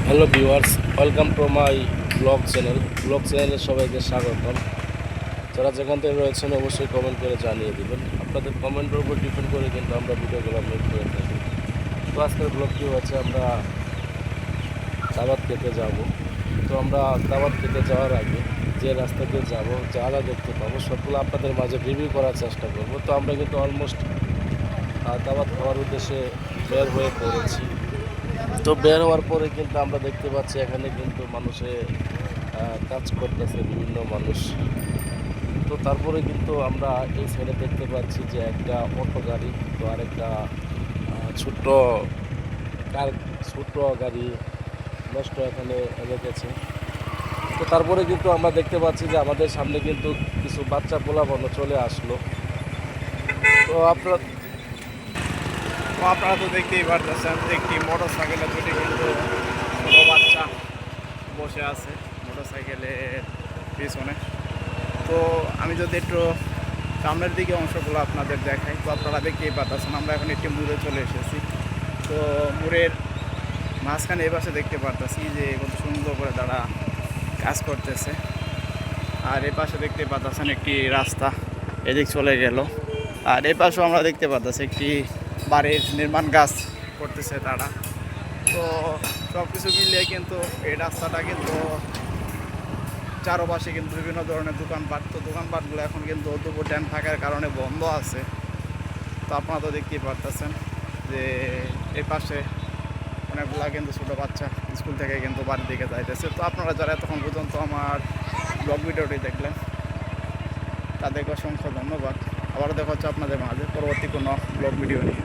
Hello viewers, welcome to my blog চ্যানেলে সবাইকে স্বাগতম। যারা যেখান থেকে রয়েছেন অবশ্যই কমেন্ট করে জানিয়ে দেবেন। আপনাদের কমেন্টের উপর ডিপেন্ড করে কিন্তু আমরা ভিডিওগুলো মেক করে থাকি। তো আজকের ব্লগটি হচ্ছে আমরা দাওয়াত খেতে যাব। তো আমরা দাওয়াত খেতে যাওয়ার আগে যে রাস্তা দিয়ে যাব, যা যা দেখতে পাবো সবগুলো আপনাদের মাঝে রিভিউ করার চেষ্টা করব। তো আমরা কিন্তু অলমোস্ট দাওয়াত খাওয়ার উদ্দেশ্যে বের হয়ে পড়েছি। তো বের হওয়ার পরে কিন্তু আমরা দেখতে পাচ্ছি এখানে কিন্তু মানুষে কাজ করতেছে বিভিন্ন মানুষ। তো তারপরে কিন্তু আমরা এই সাইডে দেখতে পাচ্ছি যে একটা অটো গাড়ি, তো আরেকটা ছোট্ট কার ছোট্ট গাড়ি নষ্ট এখানে রেখেছে। তো তারপরে কিন্তু আমরা দেখতে পাচ্ছি যে আমাদের সামনে কিন্তু কিছু বাচ্চা পোলাপান চলে আসলো। তো আপনারা তো দেখতেই পারতেছেন একটি মোটর সাইকেলের দুটি কিন্তু ছোটো বাচ্চা বসে আছে মোটর সাইকেলের পিছনে। তো আমি যদি একটু সামনের দিকে অংশগুলো আপনাদের দেখাই, তো আপনারা দেখতেই পারতেছেন আমরা এখন একটি মুড়ে চলে এসেছি। তো মুড়ের মাঝখানে এই পাশে দেখতে পারতেছি যে কত সুন্দর করে তারা কাজ করতেছে। আর এই পাশে দেখতে পারতেছেন একটি রাস্তা এদিক চলে গেল। আর এই পাশেও আমরা দেখতে পারতেছি একটি বাড়ির নির্মাণ কাজ করতেছে তারা। তো সব কিছু মিলিয়ে কিন্তু এই রাস্তাটা কিন্তু চারপাশে কিন্তু বিভিন্ন ধরনের দোকানপাট, তো দোকানপাটগুলো এখন কিন্তু দুপুর টাইম থাকার কারণে বন্ধ আছে। তো আপনারা তো দেখতেই পারতেছেন যে এই পাশে অনেকগুলা কিন্তু ছোটো বাচ্চা স্কুল থেকে কিন্তু বাড়ির দিকে যাইতেছে। তো আপনারা যারা এতক্ষণ পর্যন্ত আমার ব্লগ ভিডিওটি দেখলেন তাদেরকে অসংখ্য ধন্যবাদ। আবার দেখা হচ্ছে আপনাদের মাঝে পরবর্তী কোনো ব্লগ ভিডিও নিয়ে।